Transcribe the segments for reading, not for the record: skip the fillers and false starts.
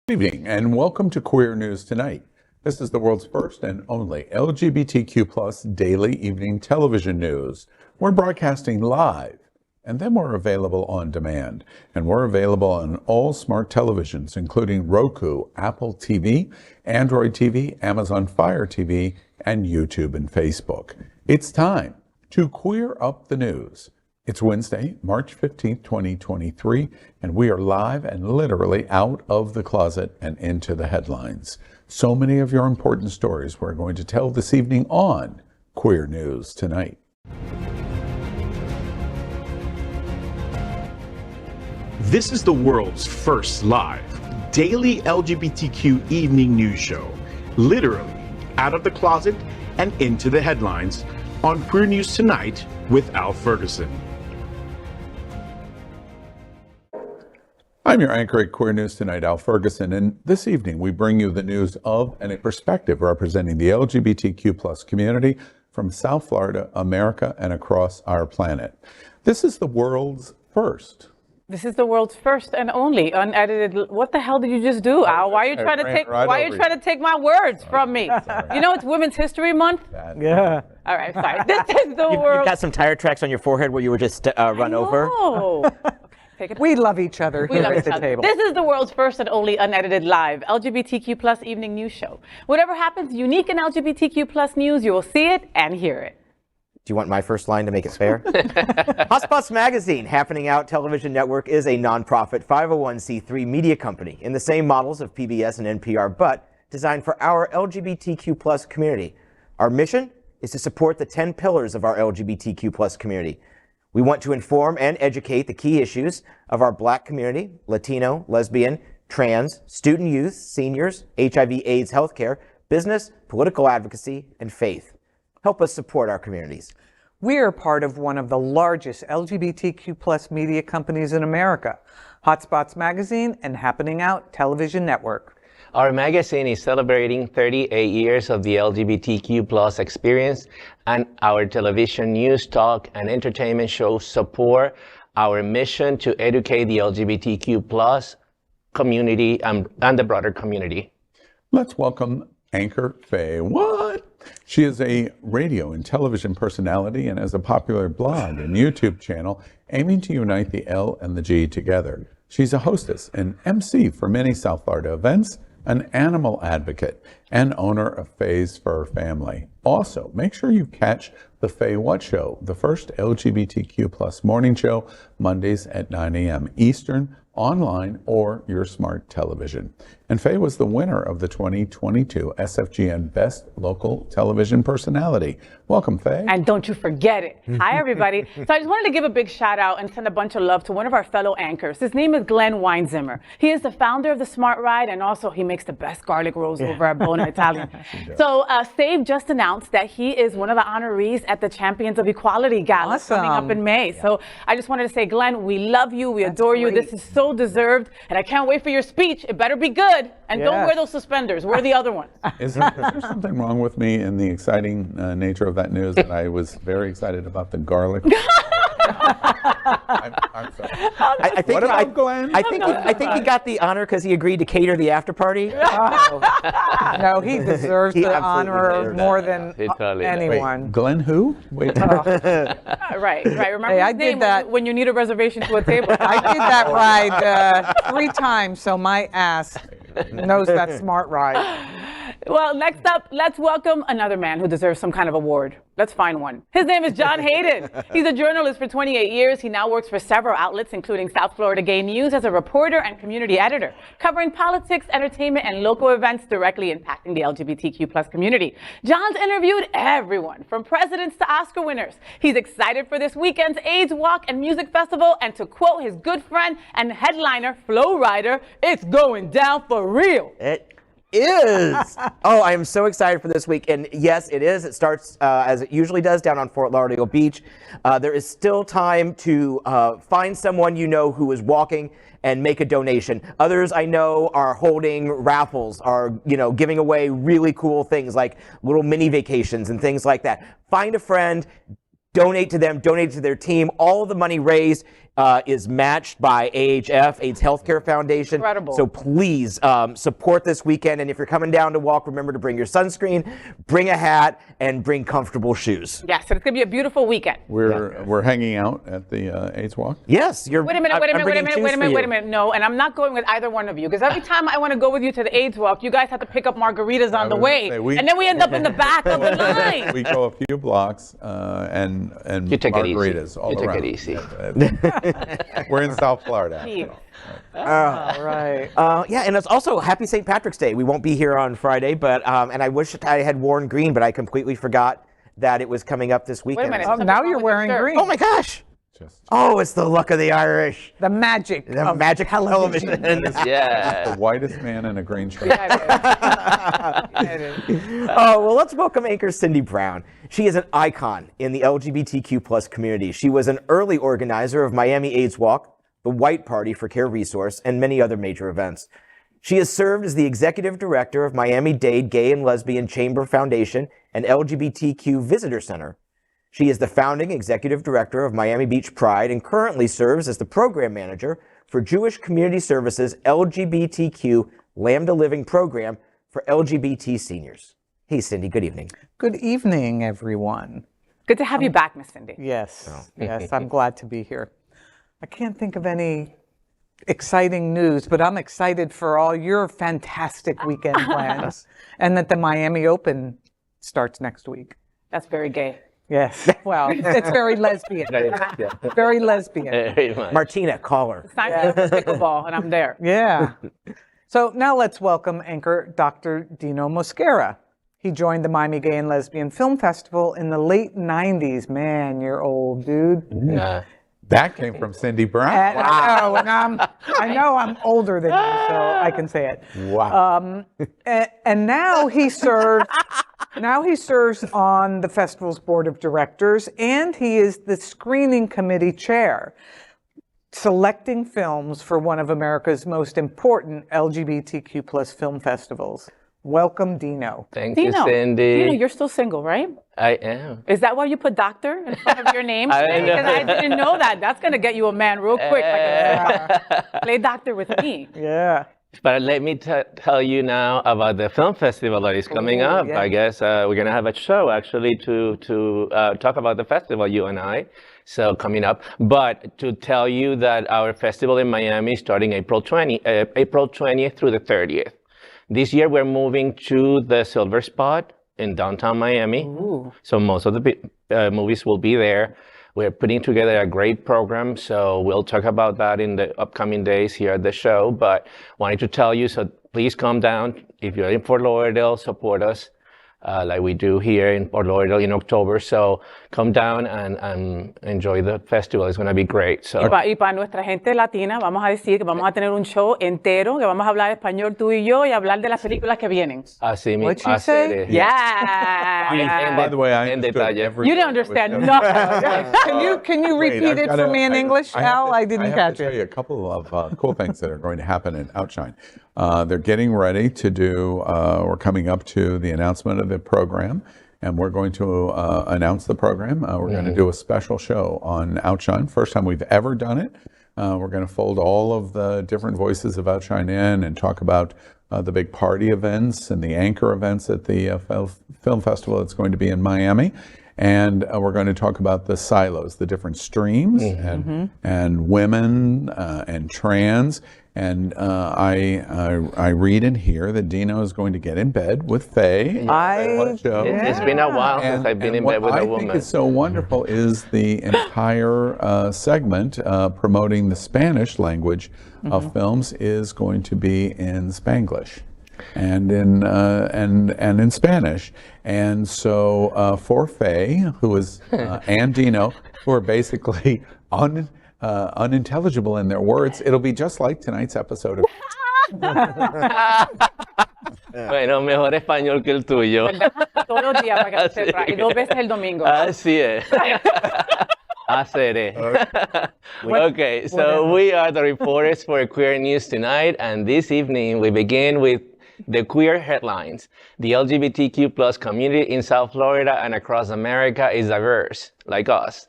Good evening and welcome to Queer News Tonight. This is the world's first and only LGBTQ plus daily evening television news. We're broadcasting live and then we're available on demand. And we're available on all smart televisions, including Roku, Apple TV, Android TV, Amazon Fire TV, and YouTube and Facebook. It's time to queer up the news. It's Wednesday, March 15th, 2023, and we are live and literally out of the closet and into the headlines. So many of your important stories we're going to tell this evening on Queer News Tonight. This is the world's first live daily LGBTQ evening news show, literally out of the closet and into the headlines on Queer News Tonight with Al Ferguson. I'm your anchor at Queer News Tonight, Al Ferguson, and this evening we bring you the news of and a perspective representing the LGBTQ plus community from South Florida, America, and across our planet. This is the world's first. This is the world's first and only unedited. What the hell did you just do, Al? Why are you trying to take my words from me? You know it's Women's History Month. Yeah. All right, sorry. This is the world. You've got some tire tracks on your forehead where you were just run over. Oh. We love each other here at the table. This is the world's first and only unedited live LGBTQ plus evening news show. Whatever happens unique in LGBTQ plus news, you will see it and hear it. Do you want my first line to make it fair? Hotspots Magazine, Happening Out Television Network, is a nonprofit 501c3 media company in the same models of PBS and NPR, but designed for our LGBTQ plus community. Our mission is to support the 10 pillars of our LGBTQ plus community. We want to inform and educate the key issues of our Black community, Latino, lesbian, trans, student youth, seniors, HIV/AIDS healthcare, business, political advocacy, and faith. Help us support our communities. We are part of one of the largest LGBTQ plus media companies in America, Hotspots Magazine and Happening Out Television Network. Our magazine is celebrating 38 years of the LGBTQ plus experience, and our television news, talk, and entertainment shows support our mission to educate the LGBTQ plus community and the broader community. Let's welcome anchor Fay What. She is a radio and television personality and has a popular blog and YouTube channel aiming to unite the L and the G together. She's a hostess and MC for many South Florida events, an animal advocate, and owner of Fay's Fur Family. Also, make sure you catch the Fay What Show, the first LGBTQ plus morning show, Mondays at 9 a.m. Eastern, online, or your smart television. And Fay was the winner of the 2022 SFGN Best Local Television Personality. Welcome, Fay. And don't you forget it. Hi, everybody. So I just wanted to give a big shout out and send a bunch of love to one of our fellow anchors. His name is Glenn Weinzimmer. He is the founder of the Smart Ride, and also he makes the best garlic rolls over at Bona Italian. So Save just announced that he is one of the honorees at the Champions of Equality Gala coming up in May. Yeah. So I just wanted to say, Glenn, we love you. We adore you. This is so deserved. And I can't wait for your speech. It better be good. And don't wear those suspenders. Wear the other ones. Is there something wrong with me in the exciting nature of that news that I was very excited about the garlic? I'm sorry. I think, what about Glenn? I think he got the honor because he agreed to cater the after party. No, he deserves the honor more than anyone. Wait, Glenn who? Wait. Right. Remember hey, his I name did that when you need a reservation to a table. I did that ride 3 times, so my ass knows that Smart Ride. Well, next up, let's welcome another man who deserves some kind of award. Let's find one. His name is John Hayden. He's a journalist for 28 years. He now works for several outlets, including South Florida Gay News, as a reporter and community editor, covering politics, entertainment, and local events directly impacting the LGBTQ plus community. John's interviewed everyone, from presidents to Oscar winners. He's excited for this weekend's AIDS Walk and Music Festival, and to quote his good friend and headliner, Flo Rida, it's going down for real. It is. Oh, I am so excited for this week. And yes, it is. It starts as it usually does down on Fort Lauderdale Beach. There is still time to find someone you know who is walking and make a donation. Others I know are holding raffles, are giving away really cool things like little mini vacations and things like that. Find a friend, donate to them, donate to their team. All of the money raised is matched by AHF, AIDS Healthcare Foundation. Incredible. So please support this weekend. And if you're coming down to walk, remember to bring your sunscreen, bring a hat, and bring comfortable shoes. Yes, it's going to be a beautiful weekend. We're hanging out at the AIDS Walk. Yes, you're. Wait a minute. No, and I'm not going with either one of you because every time I want to go with you to the AIDS Walk, you guys have to pick up margaritas on the way, and then we end up in the back of the line. We go a few blocks and You take margaritas it easy. all You take around. it easy. We're in South Florida. All right. Yeah, and it's also Happy St. Patrick's Day. We won't be here on Friday, but and I wish I had worn green, but I completely forgot that it was coming up this weekend. minute. Oh, now you're wearing green. Oh my gosh! Oh, it's the luck of the Irish. The magic. The of magic television. Yeah. The whitest man in a green shirt. Oh, well, let's welcome anchor Cindy Brown. She is an icon in the LGBTQ plus community. She was an early organizer of Miami AIDS Walk, the White Party for Care Resource, and many other major events. She has served as the executive director of Miami-Dade Gay and Lesbian Chamber Foundation and LGBTQ Visitor Center. She is the founding executive director of Miami Beach Pride and currently serves as the program manager for Jewish Community Services LGBTQ Lambda Living Program for LGBT seniors. Hey, Cindy, good evening. Good evening, everyone. Good to have you back, Miss Cindy. Yes, yes, I'm glad to be here. I can't think of any exciting news, but I'm excited for all your fantastic weekend plans and that the Miami Open starts next week. That's very gay. Yes, well, it's very lesbian. Very lesbian. Very much. Martina, call her. It's time for pickleball, and I'm there. Yeah. So now let's welcome anchor Dr. Dino Mosquera. He joined the Miami Gay and Lesbian Film Festival in the late 90s. Man, you're old, dude. Yeah. That came from Cindy Brown. And I know I'm older than you, so I can say it. Wow. And now he serves on the festival's board of directors, and he is the screening committee chair, selecting films for one of America's most important LGBTQ plus film festivals. Welcome, Dino. Thank you, Cindy. Dino, you're still single, right? I am. Is that why you put doctor in front of your name? I know. Because I didn't know that. That's going to get you a man real quick. Play doctor with me. Yeah. But let me tell you now about the film festival that is coming up. Yeah. I guess we're going to have a show actually to talk about the festival, you and I. So coming up. But to tell you that our festival in Miami is starting April 20th through the 30th. This year we're moving to the Silver Spot in downtown Miami. Ooh. So most of the movies will be there. We're putting together a great program, so we'll talk about that in the upcoming days here at the show. But wanted to tell you, so please come down. If you're in Fort Lauderdale, support us like we do here in Fort Lauderdale in October. So come down and enjoy the festival. It's going to be great. So. Y para nuestra gente latina, vamos a decir que vamos a tener un show entero, que vamos a hablar español tú y yo y hablar de las películas que vienen. Así What'd you say? Yeah. By the way, I en understood detalle. every You didn't understand nothing. Can you repeat it for me in English, Al? I didn't catch I have to tell you it. a couple of cool things that are going to happen in Outshine. They're getting ready to do, we're coming up to the announcement of the program, and we're going to announce the program. We're going to do a special show on Outshine, first time we've ever done it. We're going to fold all of the different voices of Outshine in and talk about the big party events and the anchor events at the film festival that's going to be in Miami. And we're going to talk about the silos, the different streams, and women and trans. And I read and hear that Dino is going to get in bed with Fay What Show. It's been a while since I've been in bed with a woman. What I think is so wonderful is the entire segment promoting the Spanish language of films is going to be in Spanglish and in Spanish. And so for Fay, who is and Dino, who are basically unintelligible in their words, it'll be just like tonight's episode of Bueno, mejor español que el tuyo. Todos los días para que lo sepa. Y 2 veces el domingo. Así es. Haceré. Okay, so we are the reporters for Queer News tonight, and this evening we begin with the queer headlines. The LGBTQ plus community in South Florida and across America is diverse, like us.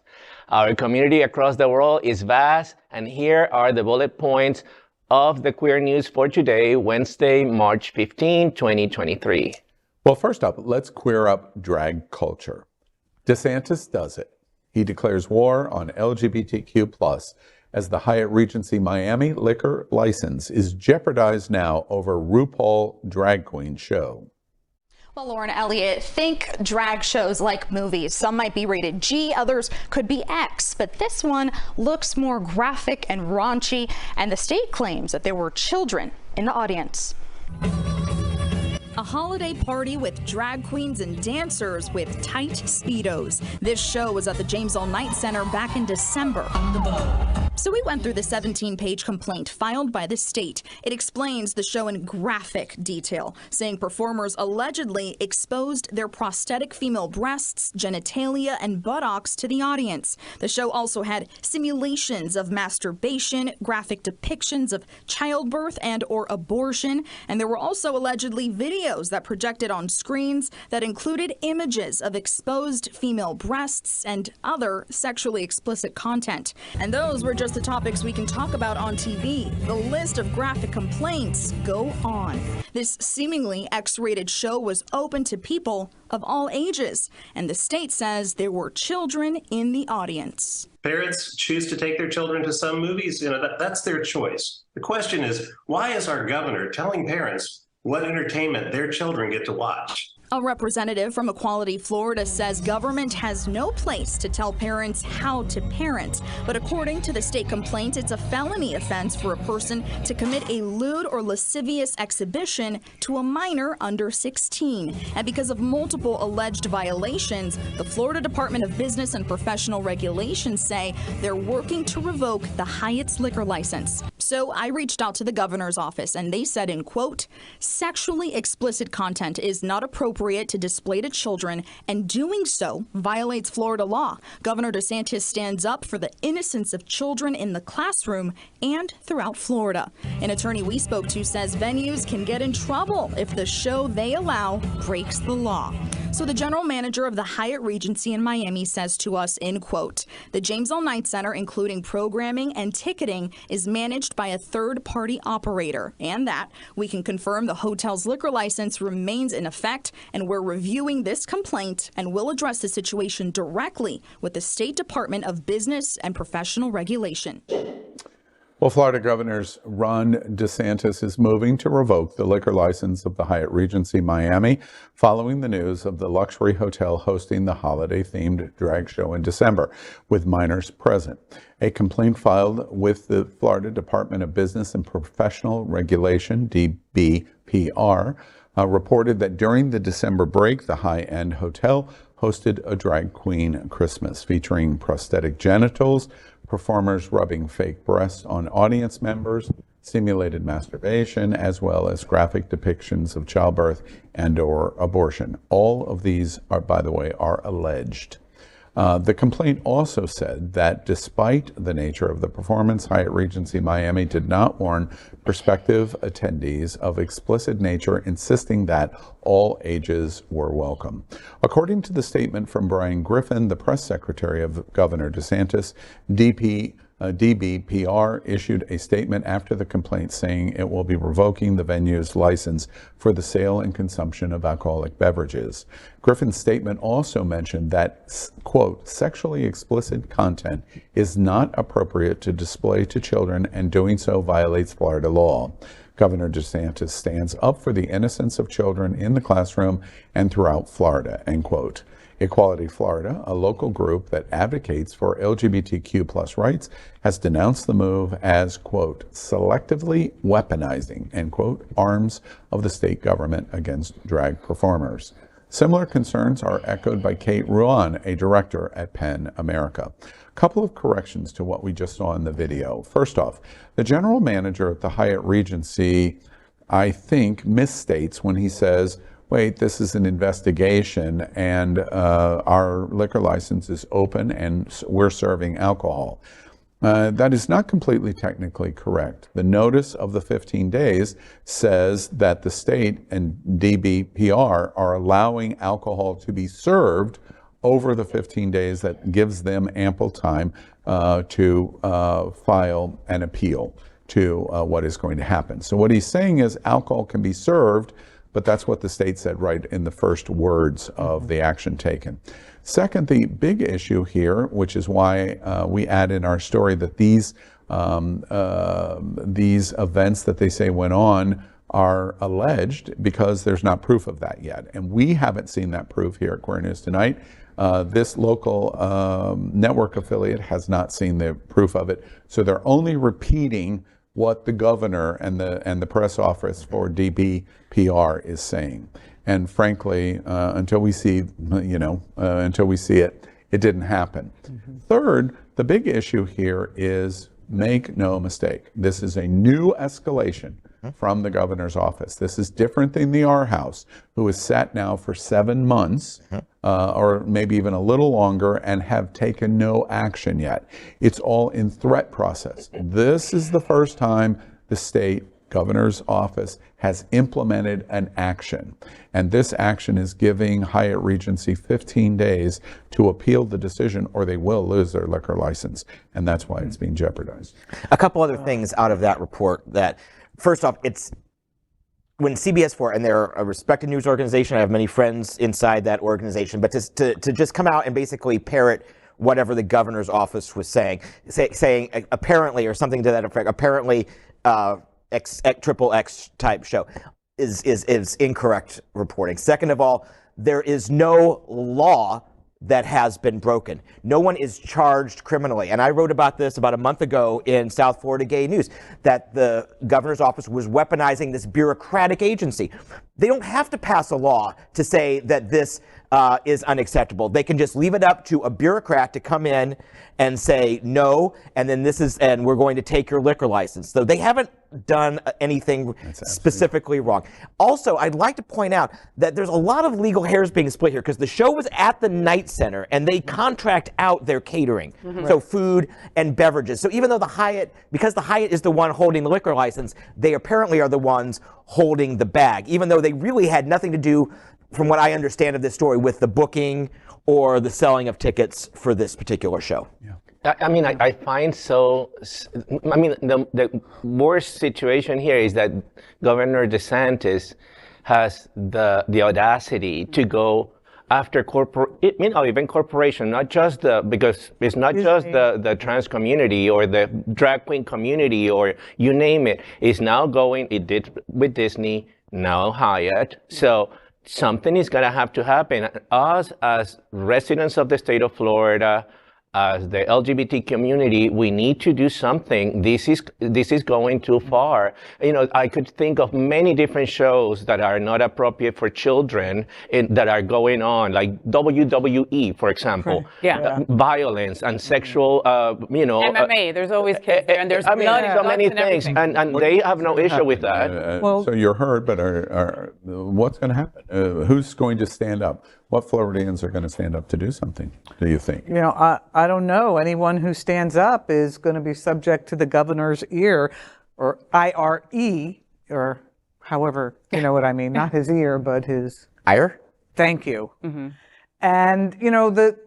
Our community across the world is vast, and here are the bullet points of the queer news for today, Wednesday, March 15, 2023. Well, first up, let's queer up drag culture. DeSantis does it. He declares war on LGBTQ+ as the Hyatt Regency Miami liquor license is jeopardized now over RuPaul Drag Queen show. Well, Lauren Elliott, think drag shows like movies. Some might be rated G, others could be X, but this one looks more graphic and raunchy, and the state claims that there were children in the audience. A holiday party with drag queens and dancers with tight Speedos. This show was at the James L. Knight Center back in December. So we went through the 17-page complaint filed by the state. It explains the show in graphic detail, saying performers allegedly exposed their prosthetic female breasts, genitalia, and buttocks to the audience. The show also had simulations of masturbation, graphic depictions of childbirth and or abortion, and there were also allegedly videos that projected on screens that included images of exposed female breasts and other sexually explicit content. And those were just the topics we can talk about on TV. The list of graphic complaints go on. This seemingly X-rated show was open to people of all ages, and the state says there were children in the audience. Parents choose to take their children to some movies, that's their choice. The question is, why is our governor telling parents what entertainment their children get to watch? A representative from Equality Florida says government has no place to tell parents how to parent. But according to the state complaint, it's a felony offense for a person to commit a lewd or lascivious exhibition to a minor under 16. And because of multiple alleged violations, the Florida Department of Business and Professional Regulations say they're working to revoke the Hyatt's liquor license. So I reached out to the governor's office, and they said, in quote, "Sexually explicit content is not appropriate to display to children, and doing so violates Florida law. Governor DeSantis stands up for the innocence of children in the classroom and throughout Florida." An attorney we spoke to says venues can get in trouble if the show they allow breaks the law. So the general manager of the Hyatt Regency in Miami says to us, in quote, "The James L. Knight Center, including programming and ticketing, is managed by a third-party operator, and that we can confirm the hotel's liquor license remains in effect, and we're reviewing this complaint and will address the situation directly with the State Department of Business and Professional Regulation." Well, Florida Governor Ron DeSantis is moving to revoke the liquor license of the Hyatt Regency Miami following the news of the luxury hotel hosting the holiday-themed drag show in December with minors present. A complaint filed with the Florida Department of Business and Professional Regulation, DBPR, reported that during the December break, the high-end hotel hosted a drag queen Christmas featuring prosthetic genitals, performers rubbing fake breasts on audience members, simulated masturbation, as well as graphic depictions of childbirth and or abortion. All of these are, by the way, are alleged. The complaint also said that despite the nature of the performance, Hyatt Regency Miami did not warn prospective attendees of explicit nature, insisting that all ages were welcome. According to the statement from Brian Griffin, the press secretary of Governor DeSantis, DBPR issued a statement after the complaint saying it will be revoking the venue's license for the sale and consumption of alcoholic beverages. Griffin's statement also mentioned that, quote, "sexually explicit content is not appropriate to display to children, and doing so violates Florida law. Governor DeSantis stands up for the innocence of children in the classroom and throughout Florida," end quote. Equality Florida, a local group that advocates for LGBTQ+ rights, has denounced the move as, quote, "selectively weaponizing," end quote, arms of the state government against drag performers. Similar concerns are echoed by Kate Ruan, a director at PEN America. A couple of corrections to what we just saw in the video. First off, the general manager at the Hyatt Regency, I think, misstates when he says, wait, this is an investigation and our liquor license is open and we're serving alcohol. That is not completely technically correct. The notice of the 15 days says that the state and DBPR are allowing alcohol to be served over the 15 days. That gives them ample time to file an appeal to what is going to happen. So what he's saying is alcohol can be served, but that's what the state said right in the first words of the action taken. Second, the big issue here, which is why we add in our story that these events that they say went on are alleged, because there's not proof of that yet. And we haven't seen that proof here at Queer News Tonight. This local network affiliate has not seen the proof of it. So they're only repeating what the governor and the press office for DBPR is saying. And frankly, until we see, it didn't happen. Third, the big issue here is, make no mistake, this is a new escalation from the governor's office. This is different than the R House, who is sat now for 7 months, or maybe even a little longer, and have taken no action yet. It's all in threat process. This is the first time the state governor's office has implemented an action. And this action is giving Hyatt Regency 15 days to appeal the decision, or they will lose their liquor license. And that's why it's being jeopardized. A couple other things out of that report. That, first off, it's when CBS4, and they're a respected news organization, I have many friends inside that organization, but to just come out and basically parrot whatever the governor's office was saying apparently, or something to that effect, apparently XXX type show is incorrect reporting. Second of all, there is no law that has been broken. No one is charged criminally. And I wrote about this about a month ago in South Florida Gay News, that the governor's office was weaponizing this bureaucratic agency. They don't have to pass a law to say that this is unacceptable. They can just leave it up to a bureaucrat to come in and say no, and then and we're going to take your liquor license. So they haven't done anything specifically wrong. Also, I'd like to point out that there's a lot of legal hairs being split here, because the show was at the Night Center and they contract out their catering, so food and beverages. So even though because the Hyatt is the one holding the liquor license, they apparently are the ones holding the bag, even though they really had nothing to do, from what I understand of this story, with the booking or the selling of tickets for this particular show. Yeah. I find the worst situation here is that Governor DeSantis has the audacity to go after even corporation, not just because it's not just the trans community or the drag queen community or you name it. It's now it did with Disney, now Hyatt. So something is going to have to happen. Us, as residents of the state of Florida, as the LGBT community, we need to do something. This is going too far. I could think of many different shows that are not appropriate for children that are going on, like WWE, for example. Violence and sexual, MMA, there's always kids there, and there's so many things, and they have no issue with that. So you're heard, but what's going to happen? Who's going to stand up? What Floridians are going to stand up to do something, do you think? I don't know. Anyone who stands up is going to be subject to the governor's ear, or IRE, or however, you know what I mean. Not his ear, but his... Ire? Thank you. And,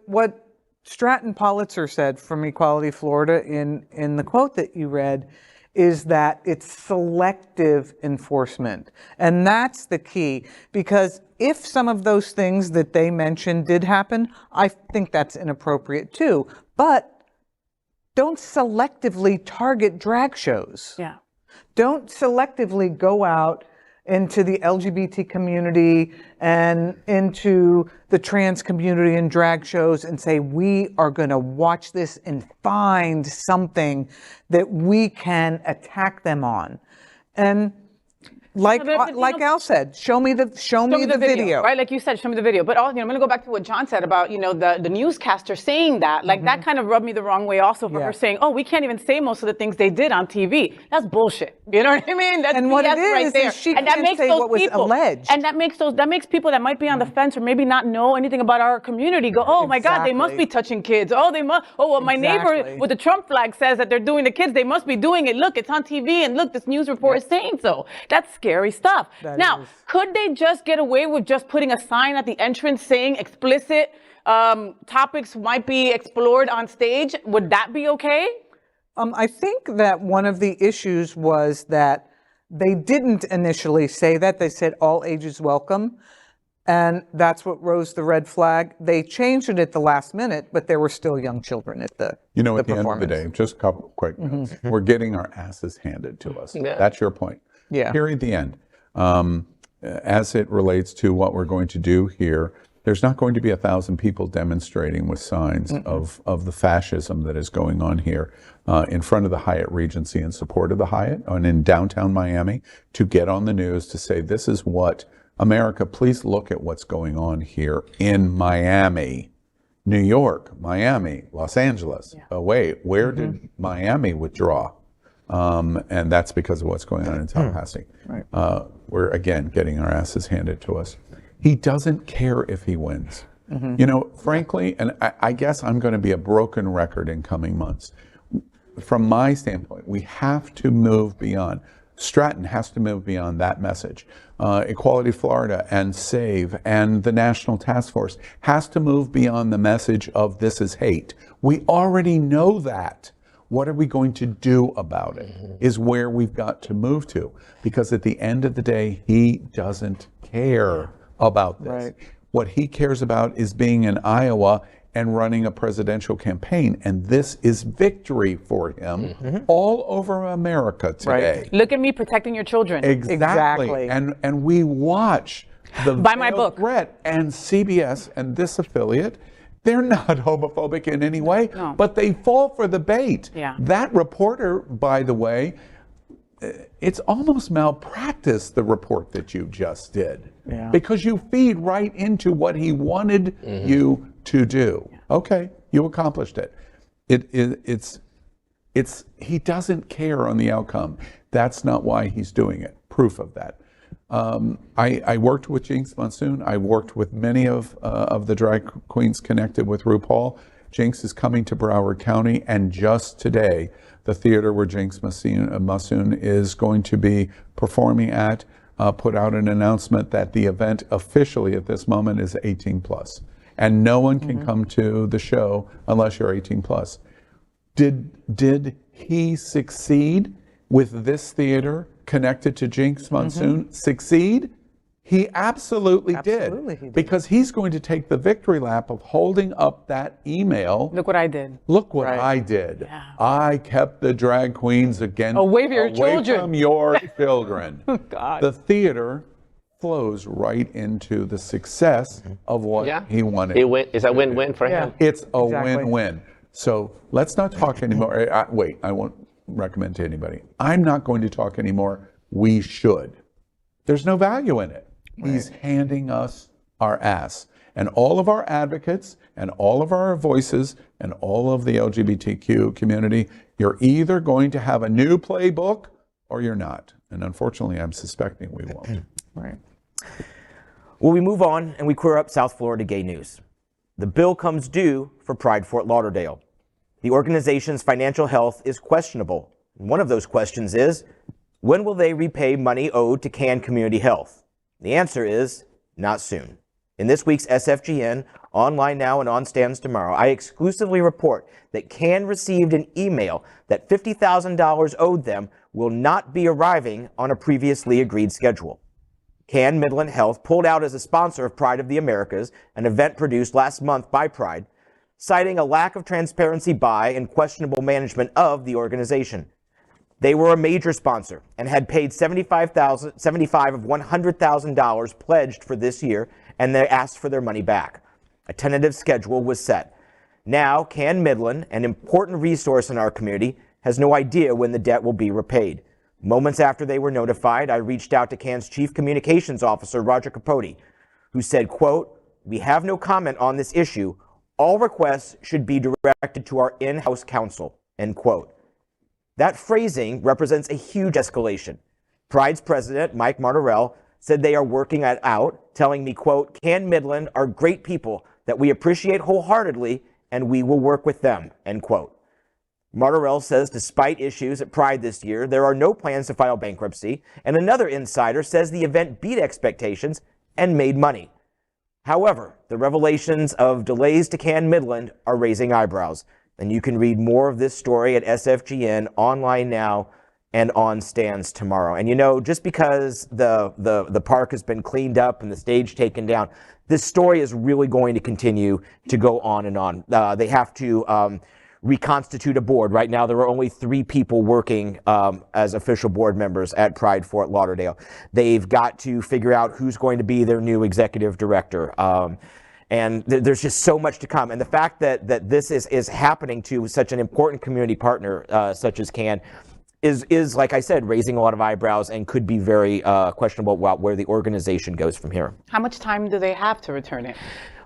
what Stratton Politzer said from Equality Florida in the quote that you read is that it's selective enforcement. And that's the key, because if some of those things that they mentioned did happen, I think that's inappropriate too. But don't selectively target drag shows. Yeah. Don't selectively go out into the LGBT community and into the trans community and drag shows and say, we are going to watch this and find something that we can attack them on. And like Al said, show me the video. Right, like you said, show me the video. But also, I'm going to go back to what John said about, the newscaster saying that. Like, that kind of rubbed me the wrong way also for her saying, oh, we can't even say most of the things they did on TV. That's bullshit. You know what I mean? That's what it right is, there. is she can't say what was alleged. And that makes people that might be on the fence or maybe not know anything about our community go, oh my God, they must be touching kids. My neighbor with the Trump flag says that they're doing the kids. They must be doing it. Look, it's on TV, and look, this news report is saying so. That's scary stuff. Now, could they just get away with just putting a sign at the entrance saying explicit topics might be explored on stage. Would that be okay? I think that one of the issues was that they didn't initially say that. They said all ages welcome. And that's what rose the red flag. They changed it at the last minute, but there were still young children at the You know, at the end of the day, just a couple quick notes. We're getting our asses handed to us. Yeah. That's your point. Yeah. Here at the end, as it relates to what we're going to do here, there's not going to be 1,000 people demonstrating with signs of the fascism that is going on here in front of the Hyatt Regency in support of the Hyatt and in downtown Miami to get on the news to say, this is what America, please look at what's going on here in Miami, New York, Miami, Los Angeles. Oh, wait, where did Miami withdraw? And that's because of what's going on in Tallahassee. Right. We're, again, getting our asses handed to us. He doesn't care if he wins. You know, frankly, and I guess I'm going to be a broken record in coming months. From my standpoint, we have to move beyond. Stratton has to move beyond that message. Equality Florida and SAVE and the National Task Force has to move beyond the message of this is hate. We already know that. What are we going to do about it is where we've got to move to. Because at the end of the day, he doesn't care about this. Right. What he cares about is being in Iowa and running a presidential campaign. And this is victory for him all over America today. Right. Look at me protecting your children. Exactly. And we watch the Buy my book. threat and CBS and this affiliate. They're not homophobic in any way, but they fall for the bait. Yeah. That reporter, by the way, it's almost malpractice, the report that you just did. Yeah. Because you feed right into what he wanted you to do. Okay, you accomplished it. He doesn't care on the outcome. That's not why he's doing it. Proof of that. I worked with Jinx Monsoon. I worked with many of the drag queens connected with RuPaul. Jinx is coming to Broward County, and just today, the theater where Jinx Monsoon is going to be performing at put out an announcement that the event officially at this moment is 18 plus. And no one can come to the show unless you're 18 plus. Did he succeed with this theater connected to Jinx Monsoon? Succeed? He absolutely did. He did. Because he's going to take the victory lap of holding up that email. Look what I did. Look what I did. Yeah. I kept the drag queens away from your children. from your children. God. The theater flows right into the success of what he wanted. It's a win-win for him. It's a win-win. So let's not talk anymore. Wait, I won't recommend to anybody. I'm not going to talk anymore. We should. There's no value in it. He's handing us our ass. And all of our advocates and all of our voices and all of the LGBTQ community, you're either going to have a new playbook or you're not. And unfortunately, I'm suspecting we won't. Right. Well, we move on and we queer up South Florida gay news. The bill comes due for Pride Fort Lauderdale. The organization's financial health is questionable. One of those questions is, when will they repay money owed to CAN Community Health? The answer is, not soon. In this week's SFGN, online now and on stands tomorrow, I exclusively report that CAN received an email that $50,000 owed them will not be arriving on a previously agreed schedule. CAN Midland Health pulled out as a sponsor of Pride of the Americas, an event produced last month by Pride, citing a lack of transparency by and questionable management of the organization. They were a major sponsor and had paid $75 of $100,000 pledged for this year, and they asked for their money back. A tentative schedule was set. Now, CAN Midland, an important resource in our community, has no idea when the debt will be repaid. Moments after they were notified, I reached out to CAN's Chief Communications Officer, Roger Capote, who said, quote, "We have no comment on this issue. All requests should be directed to our in-house counsel," end quote. That phrasing represents a huge escalation. Pride's president, Mike Martorell, said they are working it out, telling me, quote, "CAN Midland are great people that we appreciate wholeheartedly, and we will work with them," end quote. Martorell says despite issues at Pride this year, there are no plans to file bankruptcy, and another insider says the event beat expectations and made money. However, the revelations of delays to Cannes Midland are raising eyebrows. And you can read more of this story at SFGN online now and on stands tomorrow. And you know, just because the park has been cleaned up and the stage taken down, this story is really going to continue to go on and on. They have to reconstitute a board. Right now, there are only 3 people working as official board members at Pride Fort Lauderdale. They've got to figure out who's going to be their new executive director. And there's just so much to come. And the fact that this is happening to such an important community partner such as Cannes is, like I said, raising a lot of eyebrows and could be very questionable about where the organization goes from here. How much time do they have to return it?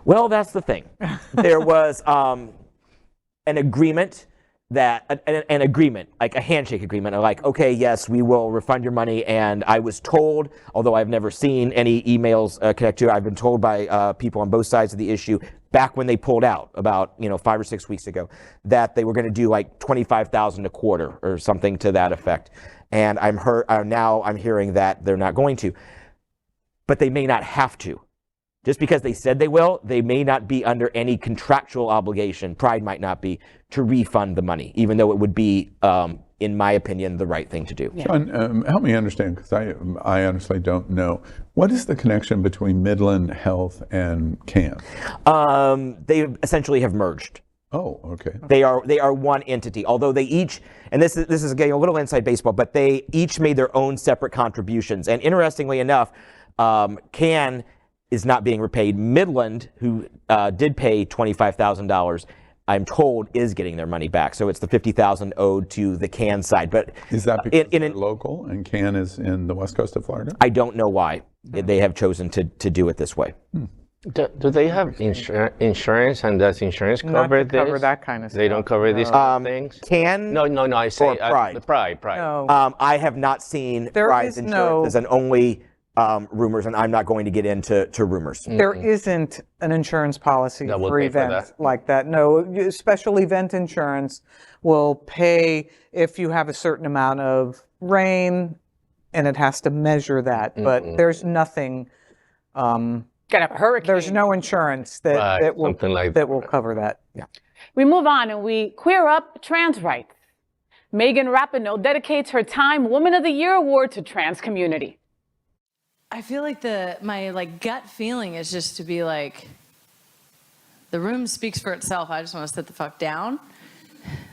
Well, that's the thing. There was an agreement an agreement, like a handshake agreement, like, okay, yes, we will refund your money. And I was told, although I've never seen any emails connected to it, I've been told by people on both sides of the issue back when they pulled out about 5 or 6 weeks ago that they were going to do like $25,000 a quarter or something to that effect. And now I'm hearing that they're not going to, but they may not have to. Just because they said they will, they may not be under any contractual obligation, Pride might not be, to refund the money, even though it would be, in my opinion, the right thing to do. Yeah. John, help me understand, because I honestly don't know. What is the connection between Midland Health and Cannes? They essentially have merged. Oh, okay. They are one entity, although they each, and this is getting a little inside baseball, but they each made their own separate contributions. And interestingly enough, Cannes is not being repaid. Midland, who did pay $25,000, I'm told, is getting their money back. So it's the $50,000 owed to the Cannes side. But is that because they're local and Cannes is in the west coast of Florida? I don't know why they have chosen to do it this way. Do they have insurance, and does insurance cover this? Cover that kind of stuff. They don't cover these things? Cannes? No, I say Pride. The Pride. No. I have not seen There Pride's is insurance and only rumors, and I'm not going to get into rumors. There isn't an insurance policy That will for pay for events that. like that. No, special event insurance will pay if you have a certain amount of rain, and it has to measure that. But there's nothing. Kind of a hurricane. There's no insurance that will cover that. Yeah. We move on and we queer up trans rights. Megan Rapinoe dedicates her Time Woman of the Year award to trans community. I feel like my gut feeling is just to be like, the room speaks for itself. I just want to sit the fuck down.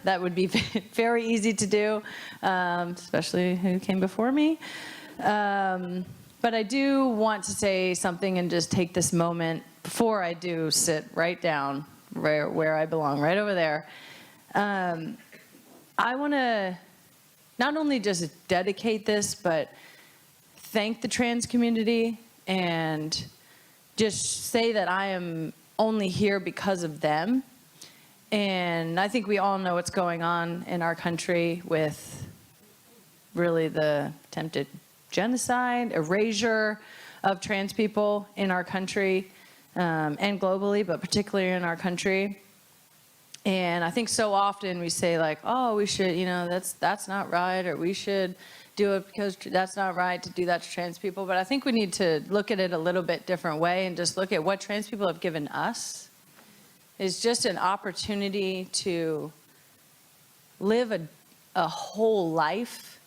That would be very easy to do, especially who came before me. But I do want to say something and just take this moment before I do sit right down where I belong, right over there. I want to not only just dedicate this, but thank the trans community and just say that I am only here because of them. And I think we all know what's going on in our country with really the attempted genocide, erasure of trans people in our country and globally, but particularly in our country. And I think so often we say like, oh, we should, that's not right, or we should do it because that's not right to do that to trans people. But I think we need to look at it a little bit different way and just look at what trans people have given us is just an opportunity to live a whole life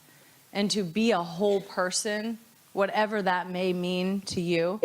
and to be a whole person, whatever that may mean to you.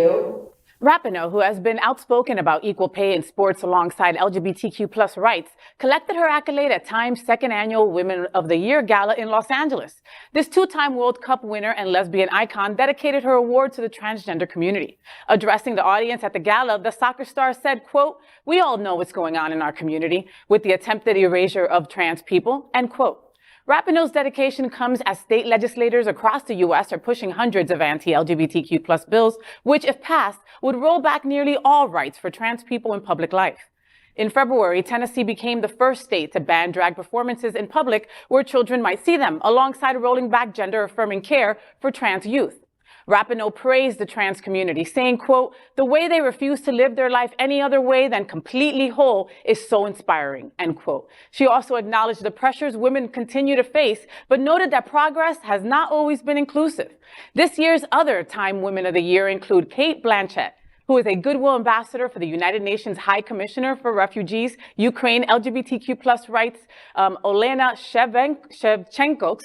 Rapinoe, who has been outspoken about equal pay in sports alongside LGBTQ+ rights, collected her accolade at Time's second annual Women of the Year Gala in Los Angeles. This two-time World Cup winner and lesbian icon dedicated her award to the transgender community. Addressing the audience at the gala, the soccer star said, quote, "We all know what's going on in our community with the attempted erasure of trans people," end quote. Rapinoe's dedication comes as state legislators across the U.S. are pushing hundreds of anti-LGBTQ+ bills, which, if passed, would roll back nearly all rights for trans people in public life. In February, Tennessee became the first state to ban drag performances in public where children might see them, alongside rolling back gender-affirming care for trans youth. Rapinoe praised the trans community, saying, quote, "The way they refuse to live their life any other way than completely whole is so inspiring," end quote. She also acknowledged the pressures women continue to face, but noted that progress has not always been inclusive. This year's other Time Women of the Year include Kate Blanchett, who is a Goodwill Ambassador for the United Nations High Commissioner for Refugees, Ukraine, LGBTQ plus rights, Olena Shevchenko,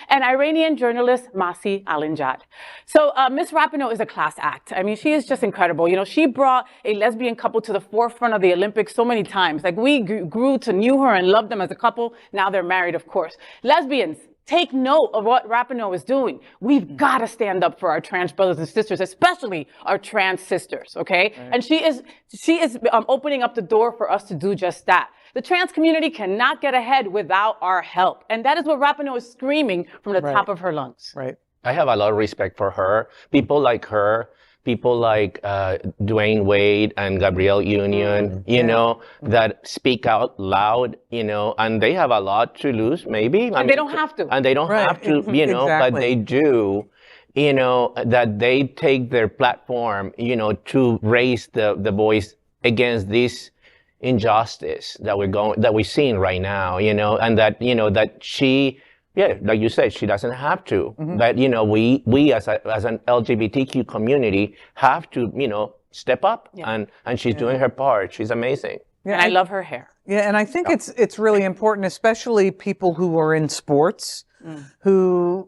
and Iranian journalist Masi Alinjad. So Miss Rapinoe is a class act. I mean, she is just incredible. You know, she brought a lesbian couple to the forefront of the Olympics so many times. Like, we grew to knew her and loved them as a couple. Now they're married, of course. Lesbians, take note of what Rapinoe is doing. We've got to stand up for our trans brothers and sisters, especially our trans sisters, okay? Right. And she is opening up the door for us to do just that. The trans community cannot get ahead without our help. And that is what Rapinoe is screaming from the top of her lungs. Right. I have a lot of respect for her. People like her, people like Dwayne Wade and Gabrielle Union, you know, that speak out loud, you know, and they have a lot to lose, maybe. And they don't have to. And they don't have to, you know, but they do, you know, that they take their platform, you know, to raise the voice against this injustice that we're seeing right now, you know, and that, you know, that she, yeah, like you said, she doesn't have to. But, you know, we as an LGBTQ community have to, you know, step up. And she's doing her part. She's amazing. Yeah, and I love her hair. Yeah, and I think it's really important, especially people who are in sports, who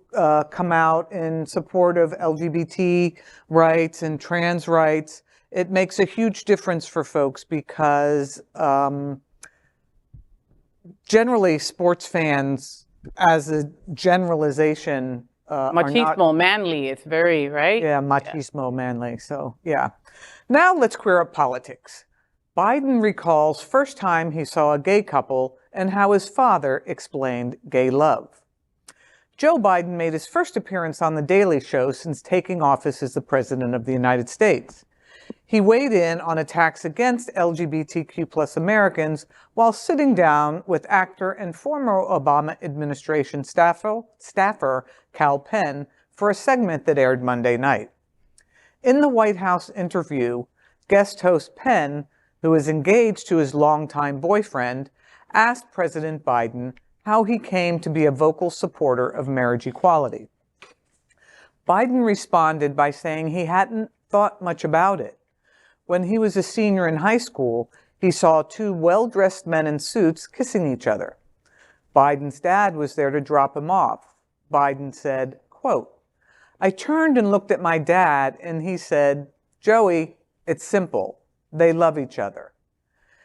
come out in support of LGBT rights and trans rights. It makes a huge difference for folks because generally sports fans, as a generalization, machismo, manly, it's very, right? Yeah, machismo, manly. So, yeah. Now let's queer up politics. Biden recalls first time he saw a gay couple and how his father explained gay love. Joe Biden made his first appearance on The Daily Show since taking office as the President of the United States. He weighed in on attacks against LGBTQ plus Americans while sitting down with actor and former Obama administration staffer Kal Penn for a segment that aired Monday night. In the White House interview, guest host Penn, who is engaged to his longtime boyfriend, asked President Biden how he came to be a vocal supporter of marriage equality. Biden responded by saying he hadn't thought much about it. When he was a senior in high school, he saw two well-dressed men in suits kissing each other. Biden's dad was there to drop him off. Biden said, quote, "I turned and looked at my dad and he said, 'Joey, it's simple. They love each other.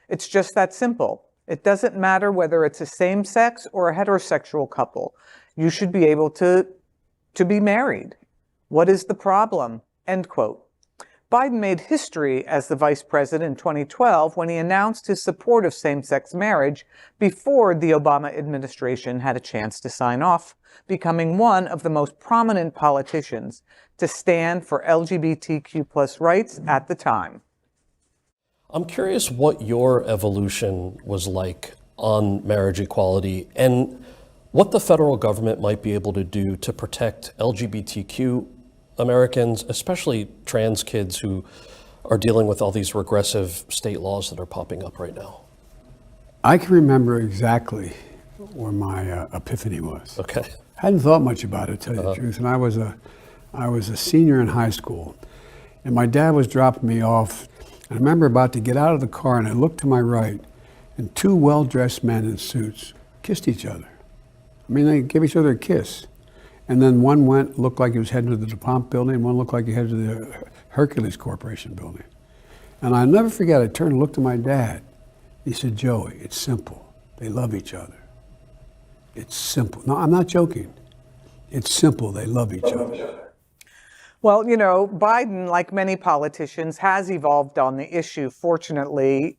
It's just that simple. It doesn't matter whether it's a same-sex or a heterosexual couple. You should be able to be married. What is the problem?' End quote. Biden made history as the vice president in 2012 when he announced his support of same-sex marriage before the Obama administration had a chance to sign off, becoming one of the most prominent politicians to stand for LGBTQ plus rights at the time. I'm curious what your evolution was like on marriage equality and what the federal government might be able to do to protect LGBTQ Americans, especially trans kids who are dealing with all these regressive state laws that are popping up right now. I can remember exactly where my epiphany was. Okay. I hadn't thought much about it, to tell you the truth, and I was a senior in high school, and my dad was dropping me off. I remember about to get out of the car, and I looked to my right, and two well-dressed men in suits kissed each other. I mean, they gave each other a kiss. And then one looked like he was heading to the DuPont building, and one looked like he headed to the Hercules Corporation building. And I'll never forget, I turned and looked at my dad. He said, "Joey, it's simple. They love each other. It's simple." No, I'm not joking. It's simple. They love each other. Well, you know, Biden, like many politicians, has evolved on the issue, fortunately.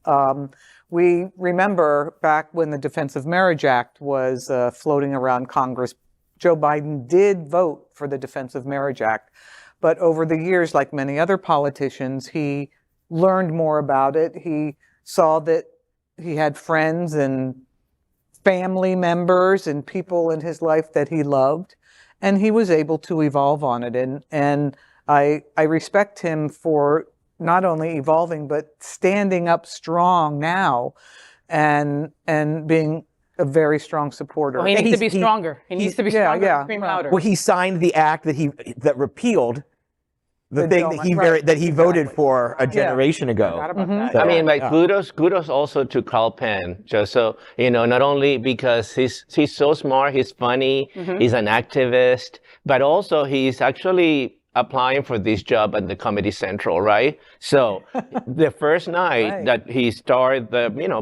We remember back when the Defense of Marriage Act was floating around Congress, Joe Biden did vote for the Defense of Marriage Act. But over the years, like many other politicians, he learned more about it. He saw that he had friends and family members and people in his life that he loved, and he was able to evolve on it. And I respect him for not only evolving, but standing up strong now and being a very strong supporter. Well, he needs to be stronger. He needs to be stronger and scream louder. Well, he signed the act that repealed the thing that he voted for a generation ago. I mean, like kudos also to Carl Penn, just so you know, not only because he's so smart, he's funny, he's an activist, but also he's actually applying for this job at the Comedy Central, right? So the first night that he started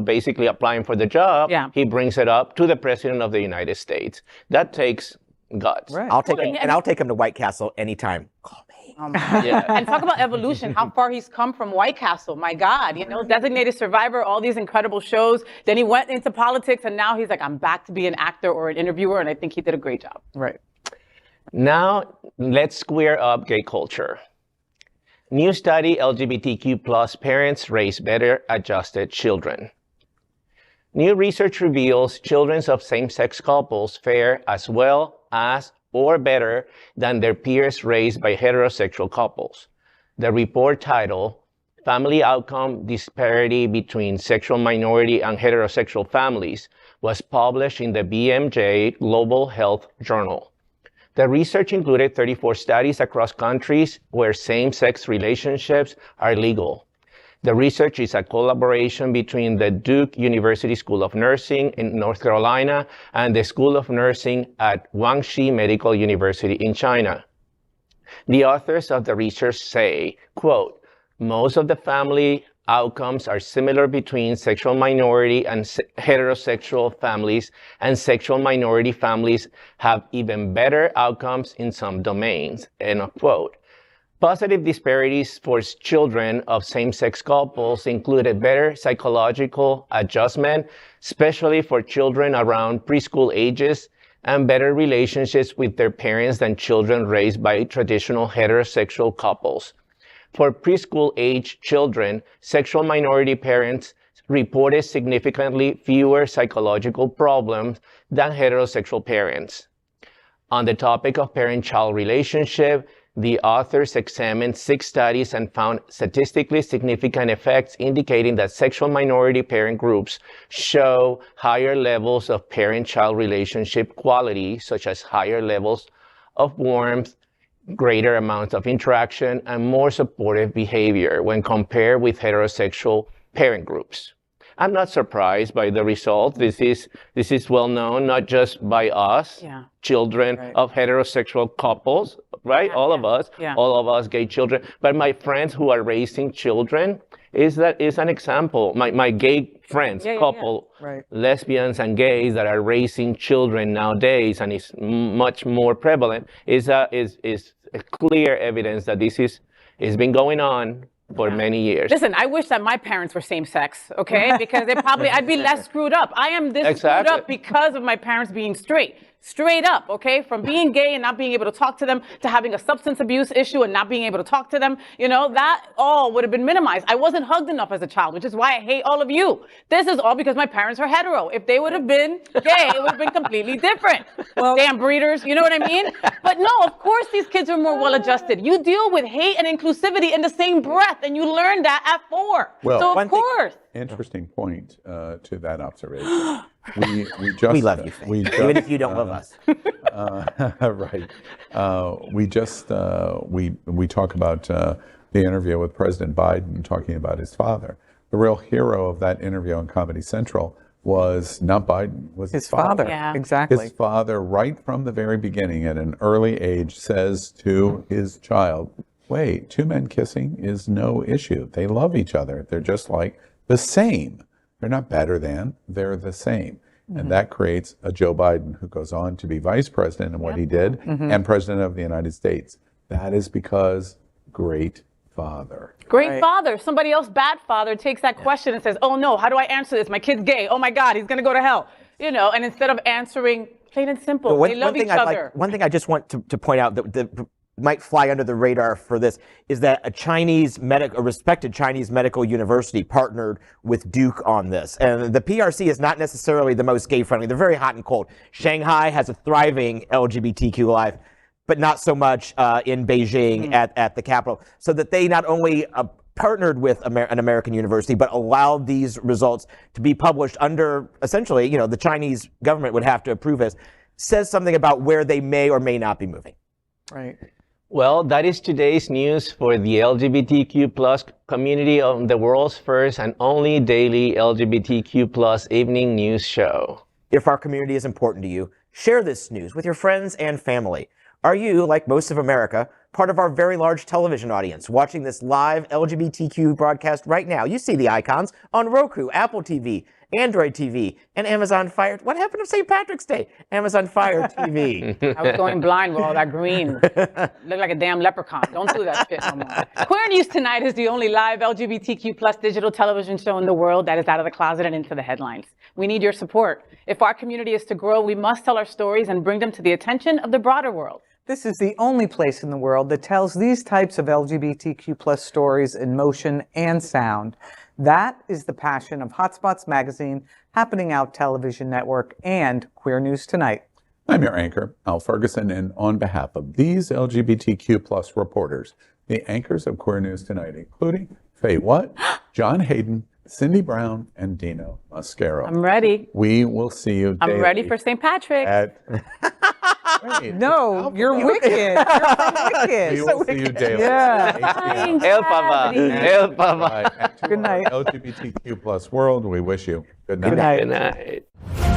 basically applying for the job, he brings it up to the President of the United States. That takes guts. Right. I'll take him to White Castle anytime. Call me. And talk about evolution, how far he's come from White Castle. My God, Designated Survivor, all these incredible shows. Then he went into politics, and now he's like, I'm back to be an actor or an interviewer, and I think he did a great job. Right. Now, let's square up gay culture. New study, LGBTQ plus parents raise better adjusted children. New research reveals children of same-sex couples fare as well as or better than their peers raised by heterosexual couples. The report titled, Family Outcome Disparity Between Sexual Minority and Heterosexual Families, was published in the BMJ Global Health Journal. The research included 34 studies across countries where same-sex relationships are legal. The research is a collaboration between the Duke University School of Nursing in North Carolina and the School of Nursing at Guangxi Medical University in China. The authors of the research say, quote, most of the family outcomes are similar between sexual minority and heterosexual families, and sexual minority families have even better outcomes in some domains, end of quote. Positive disparities for children of same-sex couples included better psychological adjustment, especially for children around preschool ages, and better relationships with their parents than children raised by traditional heterosexual couples. For preschool-age children, sexual minority parents reported significantly fewer psychological problems than heterosexual parents. On the topic of parent-child relationship, the authors examined 6 studies and found statistically significant effects indicating that sexual minority parent groups show higher levels of parent-child relationship quality, such as higher levels of warmth, greater amounts of interaction, and more supportive behavior when compared with heterosexual parent groups. I'm not surprised by the result. This is well known, not just by us, children of heterosexual couples, right? All of us gay children. But my friends who are raising children is an example. My gay friends, couple, lesbians and gays that are raising children nowadays, and it's much more prevalent, is clear evidence that this has been going on for many years. Listen, I wish that my parents were same-sex, okay? Because I'd be less screwed up. I am this screwed up because of my parents being straight. Straight up, okay? From being gay and not being able to talk to them, to having a substance abuse issue and not being able to talk to them, that all would have been minimized. I wasn't hugged enough as a child, which is why I hate all of you. This is all because my parents are hetero. If they would have been gay, it would have been completely different. Well, damn breeders, you know what I mean? But no, of course these kids are more well-adjusted. You deal with hate and inclusivity in the same breath, and you learn that at 4. Well, so of course. Interesting point to that observation. We love you, Faye. Even if you don't love us. Right. We talk about the interview with President Biden talking about his father. The real hero of that interview on Comedy Central was not Biden, was his father. Yeah. Exactly. His father, right from the very beginning, at an early age, says to his child, wait, 2 men kissing is no issue. They love each other. They're just like the same. They're not better than, they're the same. And that creates a Joe Biden who goes on to be vice president in what he did and president of the United States. That is because great father. Great father. Somebody else, bad father, takes that question and says, oh no, how do I answer this? My kid's gay. Oh my God, he's going to go to hell. And instead of answering plain and simple, they love each other. One thing I just want to point out that might fly under the radar for this is that a respected Chinese medical university partnered with Duke on this. And the PRC is not necessarily the most gay friendly. They're very hot and cold. Shanghai has a thriving LGBTQ life, but not so much in Beijing at the capital. So that they not only partnered with an American university, but allowed these results to be published under, essentially, the Chinese government would have to approve this, says something about where they may or may not be moving. Right. Well, that is today's news for the LGBTQ plus community on the world's first and only daily LGBTQ plus evening news show. If our community is important to you, share this news with your friends and family. Are you, like most of America, part of our very large television audience watching this live LGBTQ broadcast right now? You see the icons on Roku, Apple TV, Android TV, and Amazon Fire. What happened to St. Patrick's Day? Amazon Fire TV. I was going blind with all that green. Looked like a damn leprechaun. Don't do that shit no more. Queer News Tonight is the only live LGBTQ plus digital television show in the world that is out of the closet and into the headlines. We need your support. If our community is to grow, we must tell our stories and bring them to the attention of the broader world. This is the only place in the world that tells these types of LGBTQ plus stories in motion and sound. That is the passion of Hotspots Magazine, Happening Out Television Network, and Queer News Tonight. I'm your anchor, Al Ferguson, and on behalf of these LGBTQ plus reporters, the anchors of Queer News Tonight, including Fay What, John Hayden, Cindy Brown, and Dino Mosquera. I'm ready. We will see you daily. I'm ready for St. Patrick. Wait, No, you're wicked. You're from Wicked. we will see you daily. Yeah. at 8 p.m. El Papa. El Papa. And to Good night. our LGBTQ plus world, we wish you good night. Good night. Good night.